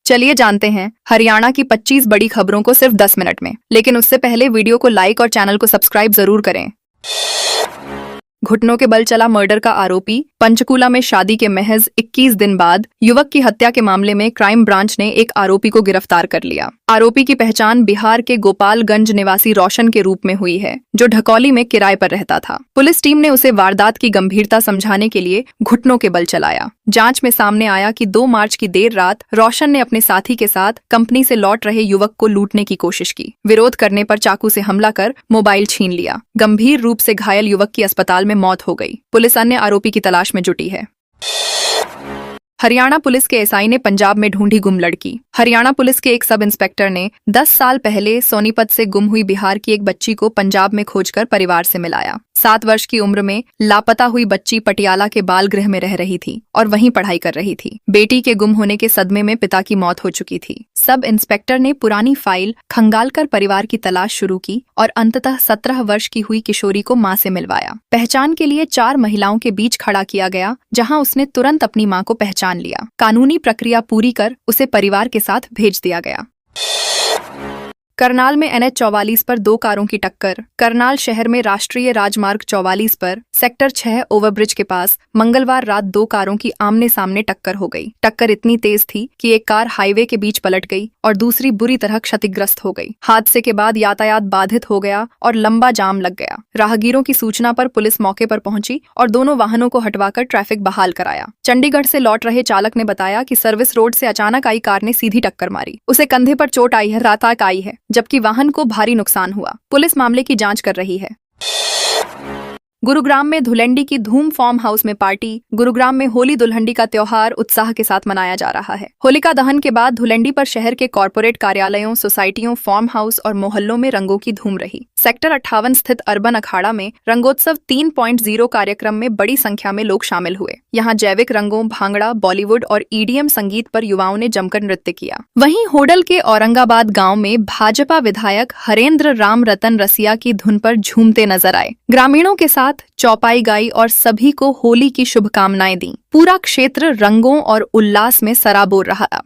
चलिए जानते हैं हरियाणा की 25 बड़ी खबरों को सिर्फ 10 मिनट में। लेकिन उससे पहले वीडियो को लाइक और चैनल को सब्सक्राइब जरूर करें। घुटनों के बल चला मर्डर का आरोपी। पंचकूला में शादी के महज 21 दिन बाद युवक की हत्या के मामले में क्राइम ब्रांच ने एक आरोपी को गिरफ्तार कर लिया। आरोपी की पहचान बिहार के गोपालगंज निवासी रोशन के रूप में हुई है, जो ढकौली में किराए पर रहता था। पुलिस टीम ने उसे वारदात की गंभीरता समझाने के लिए घुटनों के बल चलाया। जांच में सामने आया कि 2 मार्च की देर रात रोशन ने अपने साथी के साथ कंपनी से लौट रहे युवक को लूटने की कोशिश की। विरोध करने पर चाकू से हमला कर मोबाइल छीन लिया। गंभीर रूप से घायल युवक की अस्पताल में मौत हो गई। पुलिस अन्य आरोपी की तलाश में जुटी है। हरियाणा पुलिस के एसआई ने पंजाब में ढूंढी गुम लड़की। हरियाणा पुलिस के एक सब इंस्पेक्टर ने 10 साल पहले सोनीपत से गुम हुई बिहार की एक बच्ची को पंजाब में खोजकर परिवार से मिलाया। 7 वर्ष की उम्र में लापता हुई बच्ची पटियाला के बाल गृह में रह रही थी और वहीं पढ़ाई कर रही थी। बेटी के गुम होने के सदमे में पिता की मौत हो चुकी थी। सब इंस्पेक्टर ने पुरानी फाइल खंगालकर परिवार की तलाश शुरू की और अंततः 17 वर्ष की हुई किशोरी को मां से मिलवाया। पहचान के लिए 4 महिलाओं के बीच खड़ा किया गया, जहां उसने तुरंत अपनी मां को पहचान लिया। कानूनी प्रक्रिया पूरी कर उसे परिवार के साथ भेज दिया गया। करनाल में NH 44 पर 2 कारों की टक्कर। करनाल शहर में राष्ट्रीय राजमार्ग 44 पर सेक्टर 6 ओवरब्रिज के पास मंगलवार रात 2 कारों की आमने सामने टक्कर हो गई। टक्कर इतनी तेज थी कि एक कार हाईवे के बीच पलट गई और दूसरी बुरी तरह क्षतिग्रस्त हो गई। हादसे के बाद यातायात बाधित हो गया और लंबा जाम लग गया। राहगीरों की सूचना पर पुलिस मौके पर पहुंची और दोनों वाहनों को हटवाकर ट्रैफिक बहाल कराया। चंडीगढ़ से लौट रहे चालक ने बताया कि सर्विस रोड से अचानक आई कार ने सीधी टक्कर मारी। उसे कंधे पर चोट आई है, राताक आई है, जबकि वाहन को भारी नुकसान हुआ। पुलिस मामले की जांच कर रही है। गुरुग्राम में धुलंडी की धूम फार्म हाउस में पार्टी। गुरुग्राम में होली दुल्हंडी का त्योहार उत्साह के साथ मनाया जा रहा है। होलिका दहन के बाद धुलंडी पर शहर के कॉरपोरेट कार्यालयों, सोसाइटियों, फार्म हाउस और मोहल्लों में रंगों की धूम रही। सेक्टर 58 स्थित अर्बन अखाड़ा में रंगोत्सव 3.0 कार्यक्रम में बड़ी संख्या में लोग शामिल हुए। यहाँ जैविक रंगों, भांगड़ा, बॉलीवुड और EDM संगीत पर युवाओं ने जमकर नृत्य किया। वहीं होडल के औरंगाबाद गाँव में भाजपा विधायक हरेंद्र राम रतन रसिया की धुन पर झूमते नजर आए। ग्रामीणों के साथ चौपाई गाई और सभी को होली की शुभकामनाएं दी। पूरा क्षेत्र रंगों और उल्लास में सराबोर रहा।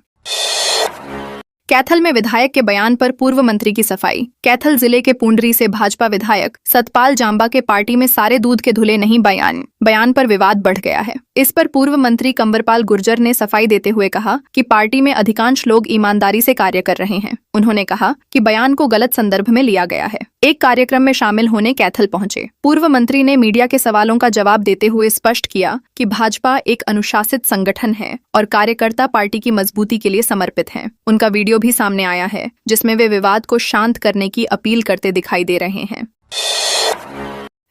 कैथल में विधायक के बयान पर पूर्व मंत्री की सफाई। कैथल जिले के पुंडरी से भाजपा विधायक सतपाल जांबा के पार्टी में सारे दूध के धुले नहीं बयान पर विवाद बढ़ गया है। इस पर पूर्व मंत्री कंवरपाल गुर्जर ने सफाई देते हुए कहा कि पार्टी में अधिकांश लोग ईमानदारी से कार्य कर रहे हैं। उन्होंने कहा कि बयान को गलत संदर्भ में लिया गया है। एक कार्यक्रम में शामिल होने कैथल पहुंचे पूर्व मंत्री ने मीडिया के सवालों का जवाब देते हुए स्पष्ट किया कि भाजपा एक अनुशासित संगठन है और कार्यकर्ता पार्टी की मजबूती के लिए समर्पित हैं। उनका वीडियो भी सामने आया है, जिसमें वे विवाद को शांत करने की अपील करते दिखाई दे रहे हैं।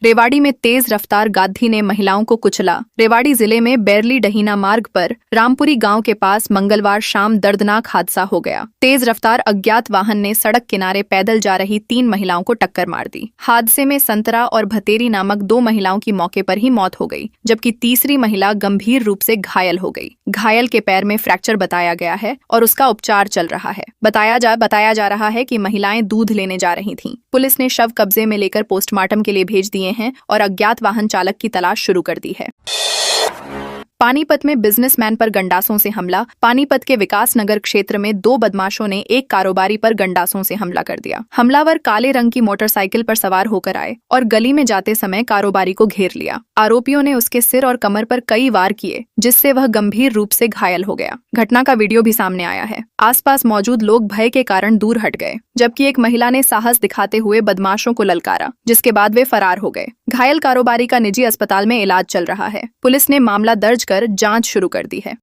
रेवाड़ी में तेज रफ्तार गाधी ने महिलाओं को कुचला। रेवाड़ी जिले में बैरली डहीना मार्ग पर रामपुरी गांव के पास मंगलवार शाम दर्दनाक हादसा हो गया। तेज रफ्तार अज्ञात वाहन ने सड़क किनारे पैदल जा रही 3 महिलाओं को टक्कर मार दी। हादसे में संतरा और भतेरी नामक 2 महिलाओं की मौके पर ही मौत हो गई, जबकि तीसरी महिला गंभीर रूप से घायल हो गई। घायल के पैर में फ्रैक्चर बताया गया है और उसका उपचार चल रहा है। बताया जा रहा है कि महिलाएं दूध लेने जा रही थीं। पुलिस ने शव कब्जे में लेकर पोस्टमार्टम के लिए भेज दिए हैं और अज्ञात वाहन चालक की तलाश शुरू कर दी है। पानीपत में बिजनेसमैन पर गंडासों से हमला। पानीपत के विकास नगर क्षेत्र में 2 बदमाशों ने एक कारोबारी पर गंडासों से हमला कर दिया। हमलावर काले रंग की मोटरसाइकिल पर सवार होकर आए और गली में जाते समय कारोबारी को घेर लिया। आरोपियों ने उसके सिर और कमर पर कई वार किए, जिससे वह गंभीर रूप से घायल हो गया। घटना का वीडियो भी सामने आया है। आसपास मौजूद लोग भय के कारण दूर हट गए, जबकि एक महिला ने साहस दिखाते हुए बदमाशों को ललकारा, जिसके बाद वे फरार हो गए। घायल कारोबारी का निजी अस्पताल में इलाज चल रहा है। पुलिस ने मामला दर्ज कर जांच शुरू कर दी है।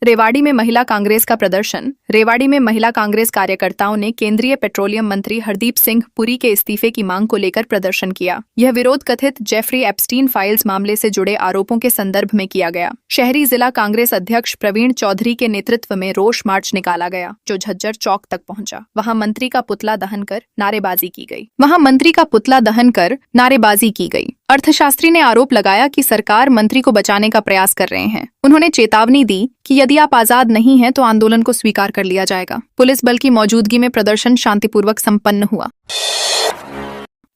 रेवाड़ी में महिला कांग्रेस का प्रदर्शन। रेवाड़ी में महिला कांग्रेस कार्यकर्ताओं ने केंद्रीय पेट्रोलियम मंत्री हरदीप सिंह पुरी के इस्तीफे की मांग को लेकर प्रदर्शन किया। यह विरोध कथित जेफरी एप्स्टीन फाइल्स मामले से जुड़े आरोपों के संदर्भ में किया गया। शहरी जिला कांग्रेस अध्यक्ष प्रवीण चौधरी के नेतृत्व में रोष मार्च निकाला गया, जो झज्जर चौक तक पहुंचा। वहां मंत्री का पुतला दहन कर नारेबाजी की गई। अर्थशास्त्री ने आरोप लगाया कि सरकार मंत्री को बचाने का प्रयास कर रहे हैं। उन्होंने चेतावनी दी कि यदि आप आजाद नहीं हैं तो आंदोलन को स्वीकार कर लिया जाएगा। पुलिस बल की मौजूदगी में प्रदर्शन शांतिपूर्वक संपन्न हुआ।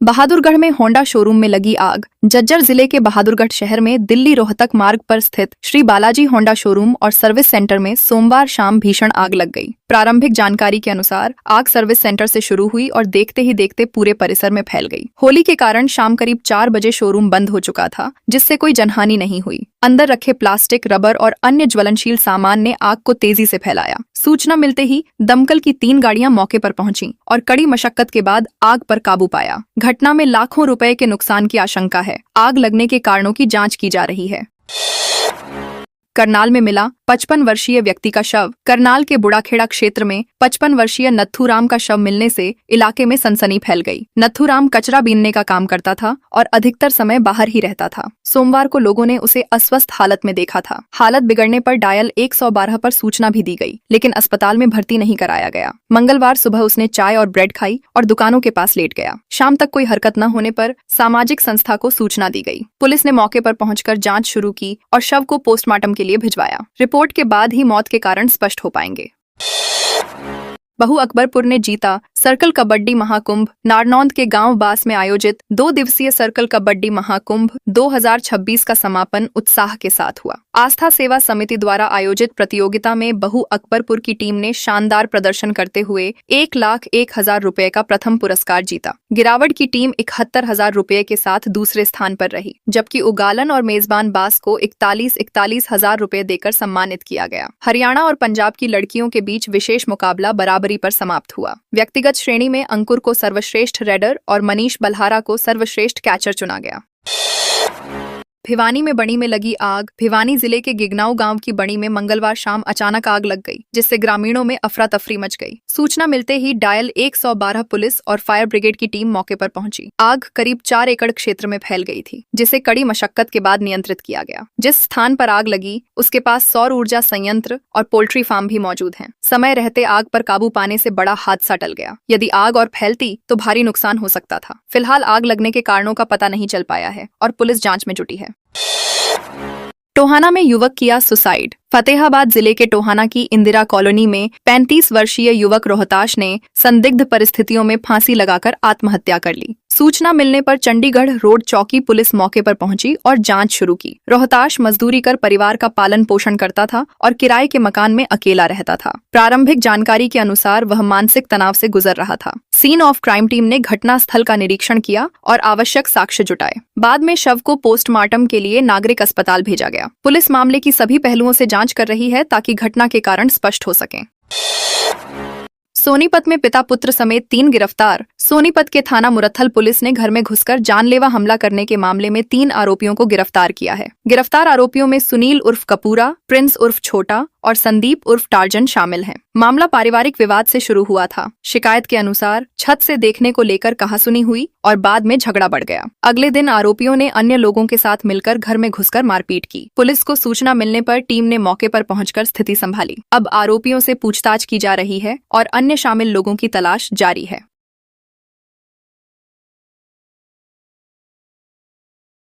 बहादुरगढ़ में होंडा शोरूम में लगी आग। झज्जर जिले के बहादुरगढ़ शहर में दिल्ली रोहतक मार्ग पर स्थित श्री बालाजी होंडा शोरूम और सर्विस सेंटर में सोमवार शाम भीषण आग लग गई। प्रारंभिक जानकारी के अनुसार आग सर्विस सेंटर से शुरू हुई और देखते ही देखते पूरे परिसर में फैल गई। होली के कारण शाम करीब 4 बजे शोरूम बंद हो चुका था, जिससे कोई जनहानि नहीं हुई। अंदर रखे प्लास्टिक, रबर और अन्य ज्वलनशील सामान ने आग को तेजी से फैलाया। सूचना मिलते ही दमकल की 3 गाड़ियां मौके पर पहुंची और कड़ी मशक्कत के बाद आग पर काबू पाया। घटना में लाखों रुपए के नुकसान की आशंका है। आग लगने के कारणों की जांच की जा रही है। करनाल में मिला 55 वर्षीय व्यक्ति का शव। करनाल के बुढ़ाखेड़ा क्षेत्र में 55 वर्षीय नथुराम का शव मिलने से इलाके में सनसनी फैल गई। नथुराम कचरा बीनने का काम करता था और अधिकतर समय बाहर ही रहता था। सोमवार को लोगों ने उसे अस्वस्थ हालत में देखा था। हालत बिगड़ने पर डायल 112 पर सूचना भी दी गई, लेकिन अस्पताल में भर्ती नहीं कराया गया। मंगलवार सुबह उसने चाय और ब्रेड खाई और दुकानों के पास लेट गया। शाम तक कोई हरकत न होने पर सामाजिक संस्था को सूचना दी गई। पुलिस ने मौके पर पहुंचकर जांच शुरू की और शव को पोस्टमार्टम के लिए भिजवाया। रिपोर्ट के बाद ही मौत के कारण स्पष्ट हो पाएंगे। बहु अकबरपुर ने जीता सर्कल कबड्डी महाकुंभ। नारनौंद के गांव बास में आयोजित 2 दिवसीय सर्कल कबड्डी महाकुंभ 2026 का समापन उत्साह के साथ हुआ। आस्था सेवा समिति द्वारा आयोजित प्रतियोगिता में बहु अकबरपुर की टीम ने शानदार प्रदर्शन करते हुए 1,01,000 रुपए का प्रथम पुरस्कार जीता। गिरावट की टीम 71,000 रुपए के साथ दूसरे स्थान पर रही, जबकि उगालन और मेजबान बास को 41,000 रुपए देकर सम्मानित किया गया। हरियाणा और पंजाब की लड़कियों के बीच विशेष मुकाबला बराबरी पर समाप्त हुआ। व्यक्तिगत श्रेणी में अंकुर को सर्वश्रेष्ठ रेडर और मनीष बल्हारा को सर्वश्रेष्ठ कैचर चुना गया। भिवानी में बणी में लगी आग। भिवानी जिले के गिगनाऊ गांव की बणी में मंगलवार शाम अचानक आग लग गई, जिससे ग्रामीणों में अफरा तफरी मच गई। सूचना मिलते ही डायल 112 पुलिस और फायर ब्रिगेड की टीम मौके पर पहुंची। आग करीब 4 एकड़ क्षेत्र में फैल गई थी, जिसे कड़ी मशक्कत के बाद नियंत्रित किया गया। जिस स्थान पर आग लगी उसके पास सौर ऊर्जा संयंत्र और पोल्ट्री फार्म भी मौजूद हैं। समय रहते आग पर काबू पाने से बड़ा हादसा टल गया। यदि आग और फैलती तो भारी नुकसान हो सकता था। फिलहाल आग लगने के कारणों का पता नहीं चल पाया है और पुलिस जांच में जुटी है। टोहाना में युवक किया सुसाइड। फतेहाबाद जिले के टोहाना की इंदिरा कॉलोनी में 35 वर्षीय युवक रोहताश ने संदिग्ध परिस्थितियों में फांसी लगाकर आत्महत्या कर ली। सूचना मिलने पर चंडीगढ़ रोड चौकी पुलिस मौके पर पहुंची और जांच शुरू की। रोहताश मजदूरी कर परिवार का पालन पोषण करता था और किराए के मकान में अकेला रहता था। प्रारंभिक जानकारी के अनुसार वह मानसिक तनाव से गुजर रहा था। सीन ऑफ क्राइम टीम ने घटना स्थल का निरीक्षण किया और आवश्यक साक्ष्य जुटाए। बाद में शव को पोस्टमार्टम के लिए नागरिक अस्पताल भेजा गया। पुलिस मामले की सभी पहलुओं से जांच कर रही है ताकि घटना के कारण स्पष्ट हो सकें। सोनीपत में पिता पुत्र समेत 3 गिरफ्तार। सोनीपत के थाना मुरथल पुलिस ने घर में घुसकर जानलेवा हमला करने के मामले में 3 आरोपियों को गिरफ्तार किया है। गिरफ्तार आरोपियों में सुनील उर्फ कपूरा, प्रिंस उर्फ छोटा और संदीप उर्फ टार्जन शामिल हैं। मामला पारिवारिक विवाद से शुरू हुआ था। शिकायत के अनुसार छत से देखने को लेकर कहासुनी हुई और बाद में झगड़ा बढ़ गया। अगले दिन आरोपियों ने अन्य लोगों के साथ मिलकर घर में घुसकर मारपीट की। पुलिस को सूचना मिलने पर टीम ने मौके पर पहुंचकर स्थिति संभाली। अब आरोपियों से पूछताछ की जा रही है और अन्य शामिल लोगों की तलाश जारी है।